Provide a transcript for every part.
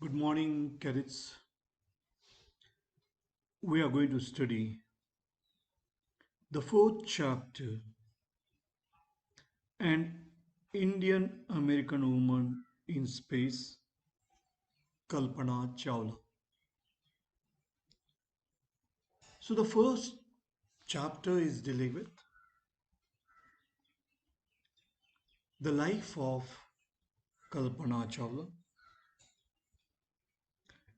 Good morning, cadets. We are going to study the fourth chapter, An Indian American Woman in Space, Kalpana Chawla. So, the first chapter is dealing with the life of Kalpana Chawla.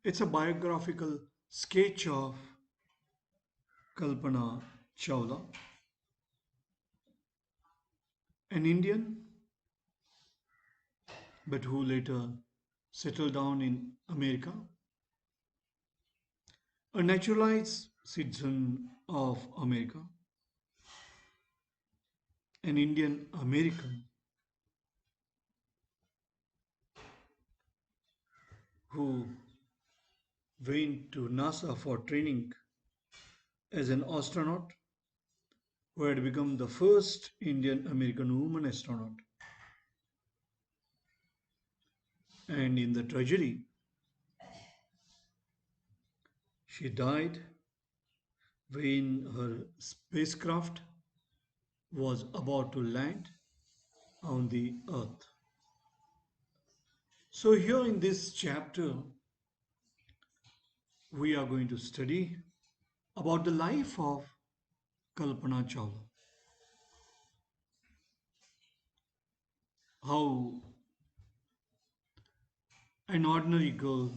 It's a biographical sketch of Kalpana Chawla, an Indian but who later settled down in America, a naturalized citizen of America, an Indian American who went to NASA for training as an astronaut, who had become the first Indian American woman astronaut. And in the tragedy, she died when her spacecraft was about to land on the Earth. So, here in this chapter, we are going to study about the life of Kalpana Chawla. How an ordinary girl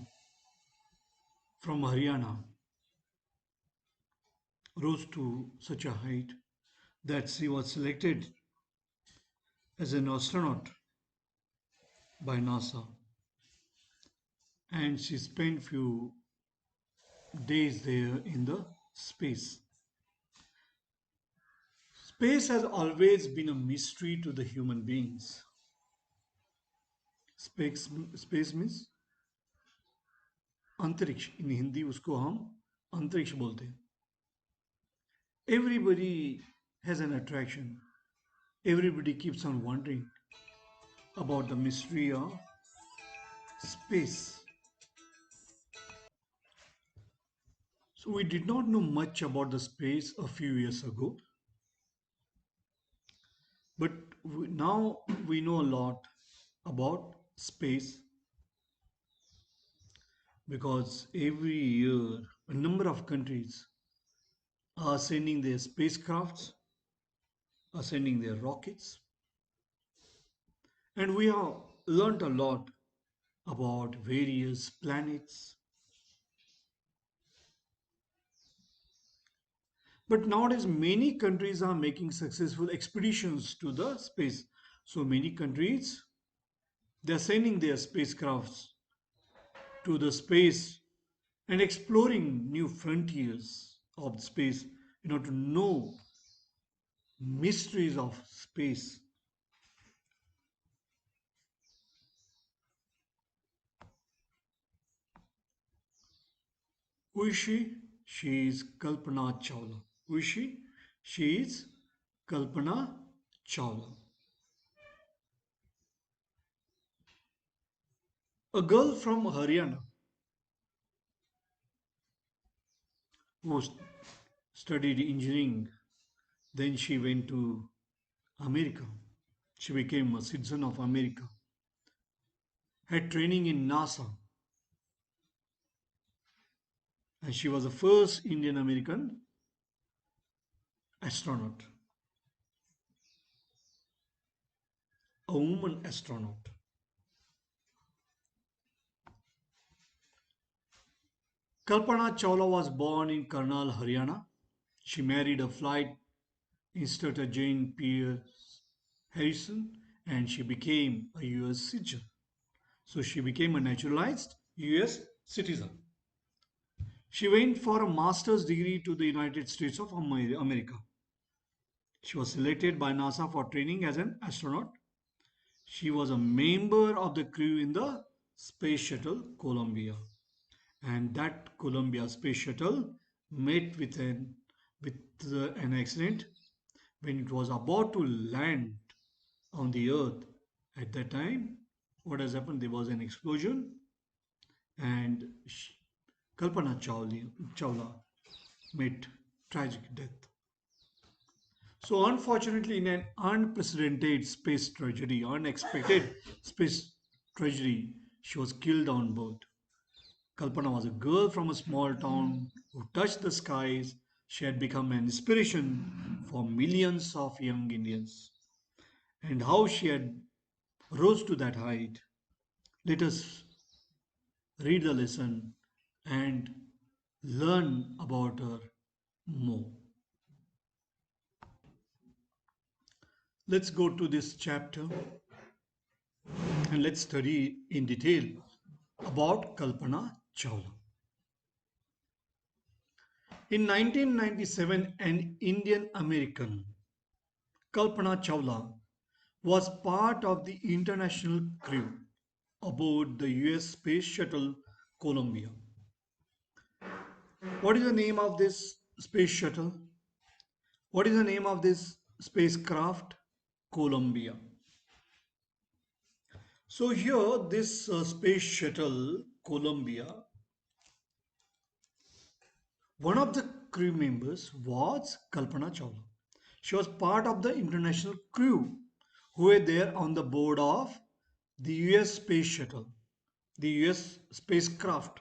from Haryana rose to such a height that she was selected as an astronaut by NASA, and she spent few days there in the space. Space has always been a mystery to the human beings. Space space means अंतरिक्ष. In Hindi उसको हम अंतरिक्ष बोलते हैं. Everybody has an attraction. Everybody keeps on wondering about the mystery of space. So we did not know much about the space a few years ago, but now we know a lot about space because every year a number of countries are sending their spacecrafts, are sending their rockets, and we have learnt a lot about various planets. But nowadays, many countries are making successful expeditions to the space. So many countries they are sending their spacecrafts to the space and exploring new frontiers of space in order to know mysteries of space. Who is she? She is Kalpana Chawla. Who is she? She is Kalpana Chawla. A girl from Haryana who studied engineering. Then she went to America. She became a citizen of America. Had training in NASA. And she was the first Indian American astronaut, a woman astronaut. Kalpana Chawla was born in Karnal, Haryana. She married a flight instructor Jane Pierce Harrison and she became a US citizen. So she became a naturalized US citizen. She went for a master's degree to the United States of America. She was selected by NASA for training as an astronaut. She was a member of the crew in the Space Shuttle Columbia. And that Columbia Space Shuttle met with an accident when it was about to land on the Earth. At that time, what has happened? There was an explosion and Kalpana Chawla met tragic death. So, unfortunately, in an unprecedented space tragedy, unexpected space tragedy, she was killed on board. Kalpana was a girl from a small town who touched the skies. She had become an inspiration for millions of young Indians. And how she had rose to that height. Let us read the lesson and learn about her more. Let's go to this chapter and let's study in detail about Kalpana Chawla. In 1997, an Indian American, Kalpana Chawla, was part of the international crew aboard the US Space Shuttle Columbia. What is the name of this space shuttle? What is the name of this spacecraft? Columbia. So here, this space shuttle Columbia, one of the crew members was Kalpana Chawla. She was part of the international crew who were there on the board of the US space shuttle, the US spacecraft.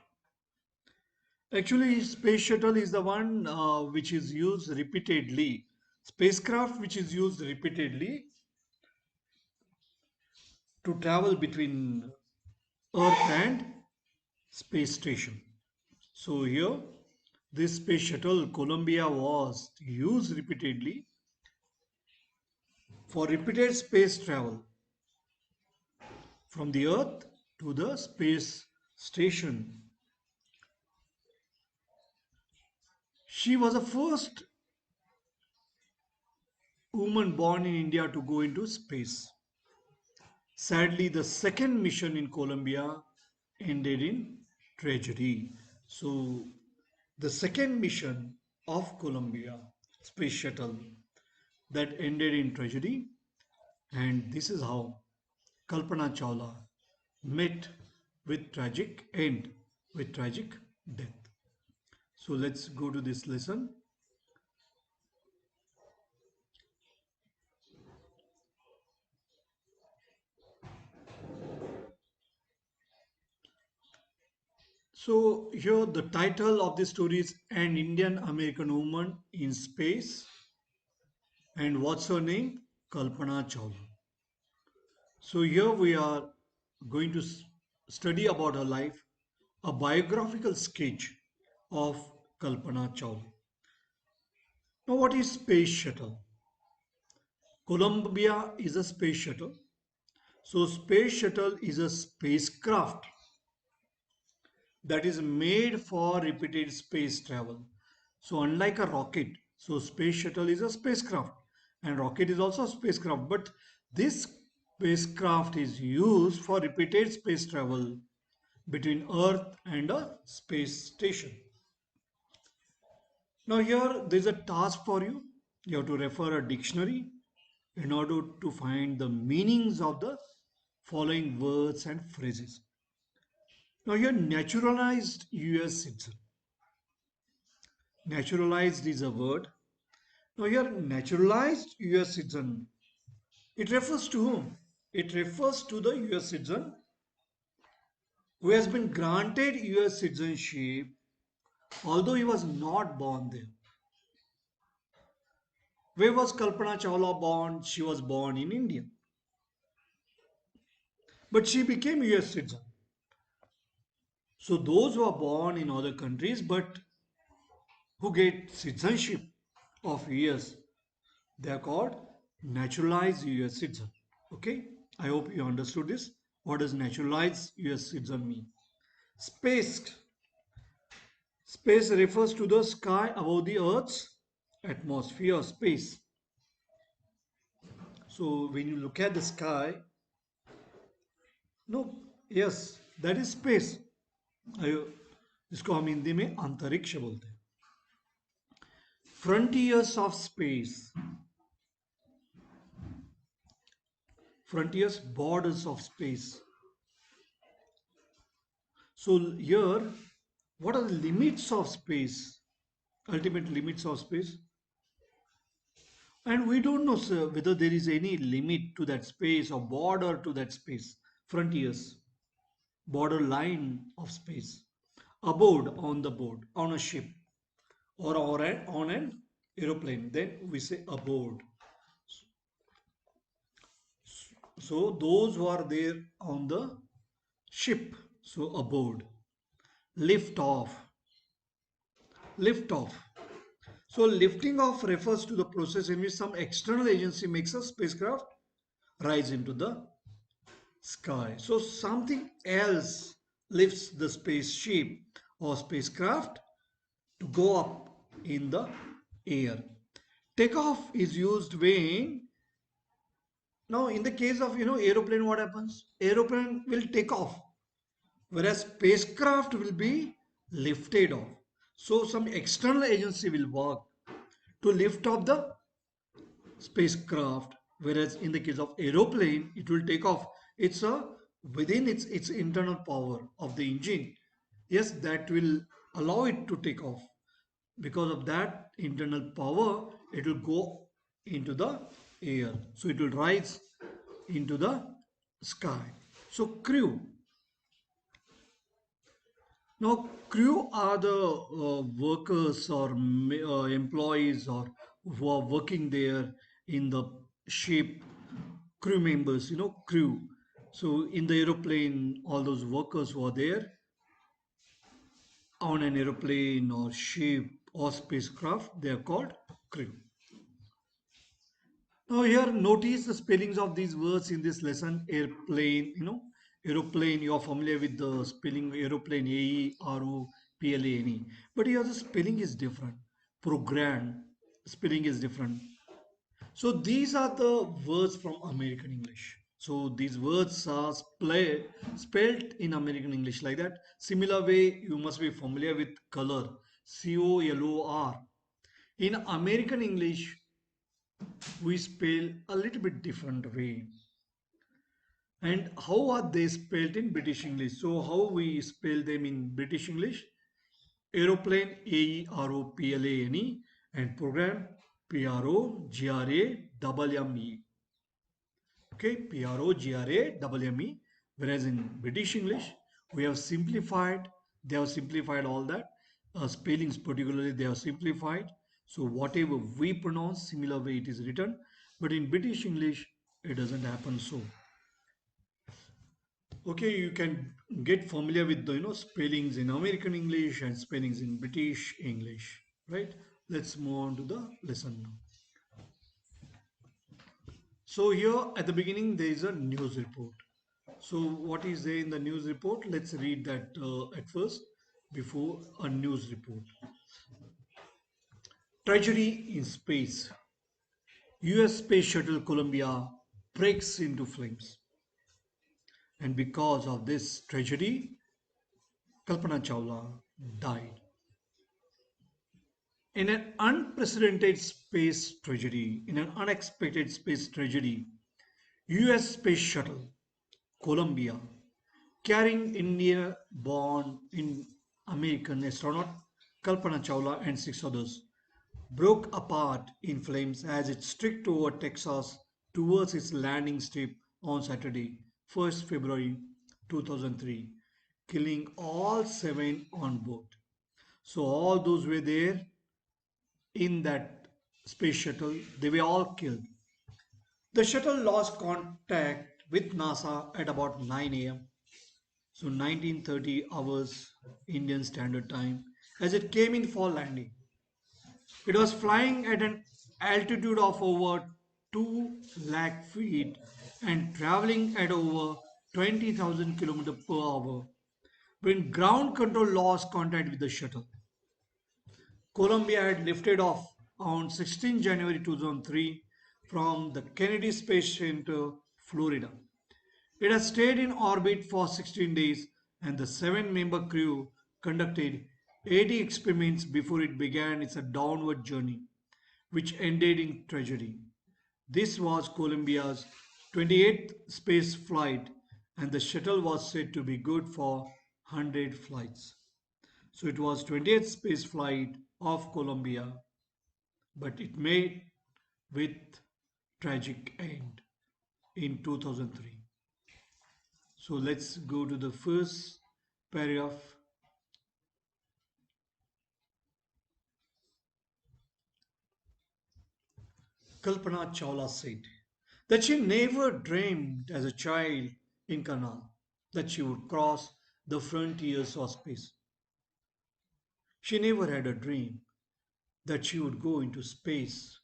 Actually, space shuttle is the one which is used repeatedly. Spacecraft which is used repeatedly to travel between Earth and space station. So here, this space shuttle Columbia was used repeatedly for repeated space travel from the Earth to the space station. She was the first woman born in India to go into space. Sadly, the second mission in Columbia ended in tragedy. So, the second mission of Columbia space shuttle that ended in tragedy, and this is how Kalpana Chawla met with tragic end, with tragic death. So let's go to this lesson. So here the title of the story is An Indian American Woman in Space. And what's her name? Kalpana Chawla. So here we are going to study about her life, a biographical sketch of Kalpana Chawla. Now what is space shuttle? Columbia is a space shuttle. So space shuttle is a spacecraft that is made for repeated space travel. So unlike a rocket, so space shuttle is a spacecraft and rocket is also a spacecraft, but this spacecraft is used for repeated space travel between Earth and a space station. Now here there is a task for you. You have to refer a dictionary in order to find the meanings of the following words and phrases. Now here naturalized US citizen. Naturalized is a word. Now here naturalized US citizen. It refers to whom? It refers to the US citizen who has been granted US citizenship although he was not born there. Where was Kalpana Chawla born? She was born in India. But she became US citizen. So those who are born in other countries but who get citizenship of US, they are called naturalized US citizen. Okay, I hope you understood this. What does naturalized US citizen mean? Space. Space refers to the sky above the Earth's atmosphere, space. So when you look at the sky, no, yes, that is space. आयो- इसको हम हिंदी में अंतरिक्ष बोलते हैं. Frontiers of space. Frontiers, borders of space. So here, what are the limits of space? Ultimate limits of space? And we don't know, sir, whether there is any limit to that space or border to that space. Frontiers, border line of space. Aboard on the board, on a ship, or on an aeroplane. Then we say aboard. So those who are there on the ship, so aboard. Lift off. Lift off. So lifting off refers to the process in which some external agency makes a spacecraft rise into the sky. So something else lifts the spaceship or spacecraft to go up in the air. Takeoff is used when, now in the case of aeroplane, what happens? Aeroplane will take off, whereas spacecraft will be lifted off. So some external agency will work to lift off the spacecraft, whereas in the case of aeroplane it will take off. It's a within its internal power of the engine, yes, that will allow it to take off. Because of that internal power, it will go into the air, so it will rise into the sky. So crew. Now, crew are the workers or employees or who are working there in the ship, crew members, crew. So, in the aeroplane, all those workers who are there on an aeroplane or ship or spacecraft, they are called crew. Now, here notice the spellings of these words in this lesson. Airplane, aeroplane, you are familiar with the spelling aeroplane, AEROPLANE. But here the spelling is different. Program, spelling is different. So these are the words from American English. So these words are spelled in American English like that. Similar way, you must be familiar with color, COLOR. In American English, we spell a little bit different way. And how are they spelled in British English? So how we spell them in British English? Aeroplane, AEROPLANE, and program, PROGRAMME. Okay, PROGRAMME. Whereas in British English, we have simplified, they have simplified all that. Spellings particularly, they have simplified. So whatever we pronounce, similar way it is written. But in British English, it doesn't happen so. Okay, you can get familiar with the spellings in American English and spellings in British English, right? Let's move on to the lesson now. So here at the beginning there is a news report. So what is there in the news report? Let's read that at first before a news report. Tragedy in space. US space shuttle Columbia breaks into flames. And because of this tragedy, Kalpana Chawla died. In an unprecedented space tragedy, in an unexpected space tragedy, US space shuttle Columbia, carrying India-born in American astronaut Kalpana Chawla and six others, broke apart in flames as it streaked over Texas towards its landing strip on Saturday, 1st February 2003, killing all seven on board. So all those were there in that space shuttle, they were all killed. The shuttle lost contact with NASA at about 9 a.m. So 1930 hours Indian Standard Time as it came in for landing. It was flying at an altitude of over 2 lakh feet and traveling at over 20,000 km per hour when ground control lost contact with the shuttle. Columbia had lifted off on 16 January 2003 from the Kennedy Space Center, Florida. It has stayed in orbit for 16 days and the seven-member crew conducted 80 experiments before it began its downward journey, which ended in tragedy. This was Columbia's 28th space flight and the shuttle was said to be good for 100 flights. So it was 20th space flight of Columbia, but it made with tragic end in 2003. So let's go to the first paragraph. Kalpana Chawla said that she never dreamed as a child in Karnal that she would cross the frontiers of space. She never had a dream that she would go into space,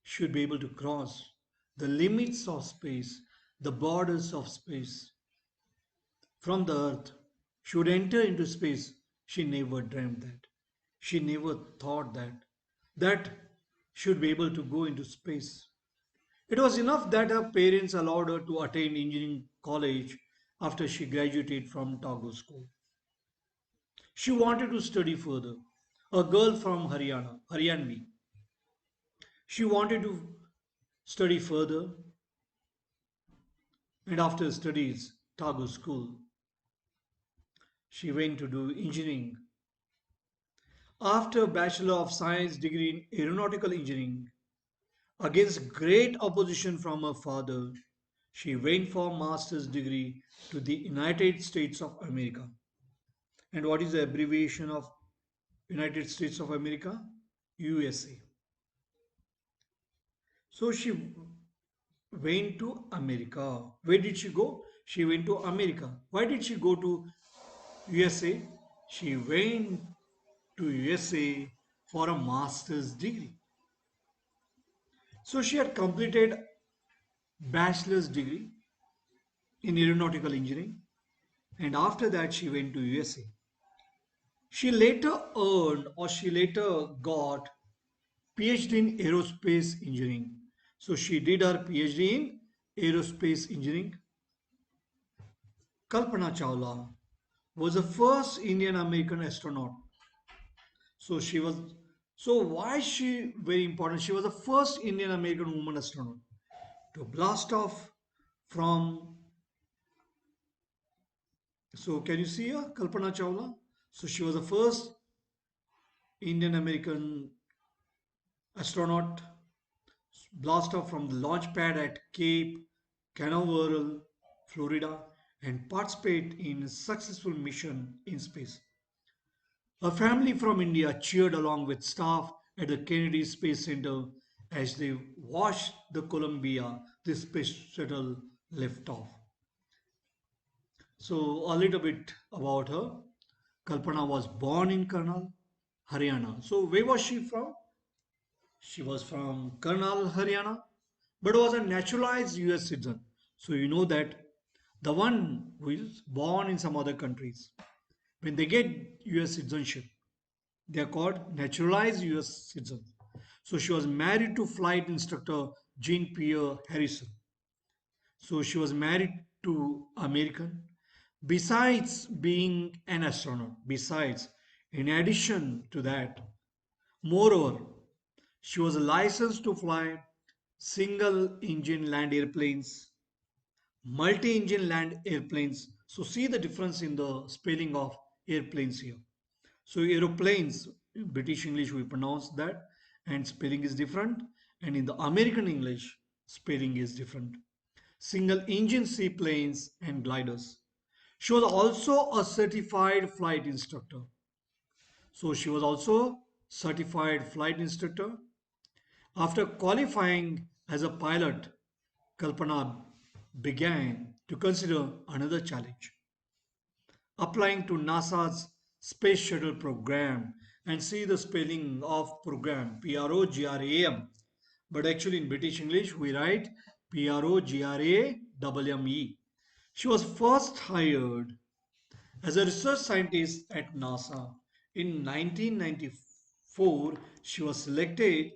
she would be able to cross the limits of space, the borders of space. From the earth, she would enter into space. She never dreamed that. She never thought that she would be able to go into space. It was enough that her parents allowed her to attend engineering college after she graduated from Tagore School. She wanted to study further. A girl from Haryana, Haryanvi. She wanted to study further, and after studies, Tagore School, she went to do engineering. After a Bachelor of Science degree in Aeronautical Engineering, against great opposition from her father, she went for master's degree to the United States of America. And what is the abbreviation of United States of America? USA. So she went to America. Where did she go? She went to America. Why did she go to USA? She went to USA for a master's degree. So she had completed bachelor's degree in aeronautical engineering, and after that she went to USA. She later earned or she later got PhD in aerospace engineering. So she did her PhD in aerospace engineering. Kalpana Chawla was the first Indian American astronaut. So she was so why is she very important? She was the first Indian American woman astronaut to blast off from. So can you see her, Kalpana Chawla? So she was the first Indian American astronaut blast off from the launch pad at Cape Canaveral, Florida, and participate in a successful mission in space. A family from India cheered along with staff at the Kennedy Space Center as they watched the Columbia, the space shuttle, lift off. So, a little bit about her. Kalpana was born in Karnal, Haryana. So, where was she from? She was from Karnal, Haryana, but was a naturalized US citizen. So, you know that the one who is born in some other countries, when they get US citizenship, they are called naturalized US citizens. So, she was married to flight instructor Jean Pierre Harrison. So, she was married to American. Besides being an astronaut, in addition to that, moreover, she was licensed to fly single engine land airplanes, multi engine land airplanes. So, see the difference in the spelling of airplanes here. So, aeroplanes, in British English, we pronounce that, and spelling is different, and in the American English, spelling is different. Single engine seaplanes and gliders. She was also a certified flight instructor. So she was also certified flight instructor. After qualifying as a pilot, Kalpana began to consider another challenge, applying to NASA's Space Shuttle program, and see the spelling of program PROGRAM. But actually in British English we write PROGRAMME. She was first hired as a research scientist at NASA. In 1994, she was selected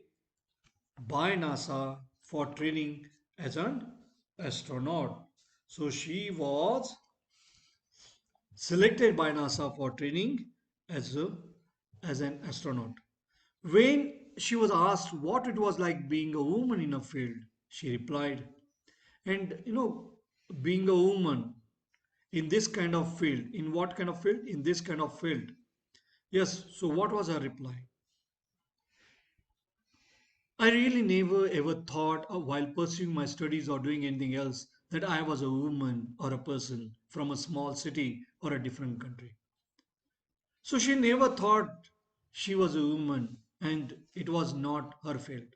by NASA for training as an astronaut. So she was selected by NASA for training as as an astronaut. When she was asked what it was like being a woman in a field, she replied, and being a woman in this kind of field. In what kind of field? In this kind of field. Yes, so what was her reply? I really never ever thought while pursuing my studies or doing anything else that I was a woman or a person from a small city or a different country. So she never thought she was a woman and it was not her field.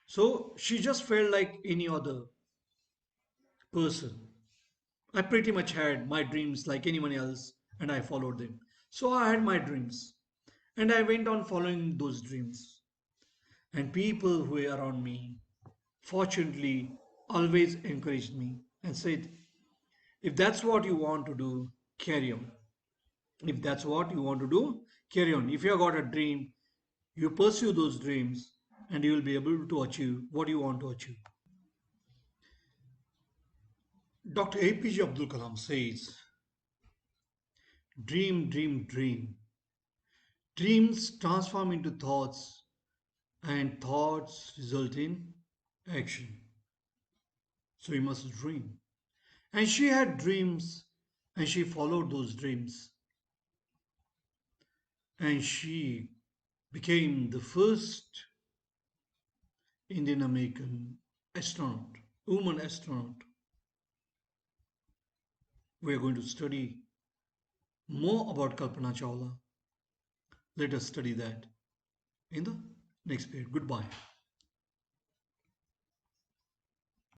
So she just felt like any other person. I pretty much had my dreams like anyone else and I followed them. So I had my dreams and I went on following those dreams. And people who were around me, fortunately, always encouraged me and said, if that's what you want to do, carry on. If that's what you want to do, carry on. If you have got a dream, you pursue those dreams and you will be able to achieve what you want to achieve. Dr. APJ Abdul Kalam says, dream, dream, dream. Dreams transform into thoughts, and thoughts result in action. So you must dream. And she had dreams, and she followed those dreams. And she became the first Indian American astronaut, woman astronaut. We are going to study more about Kalpana Chawla. Let us study that in the next period. Goodbye.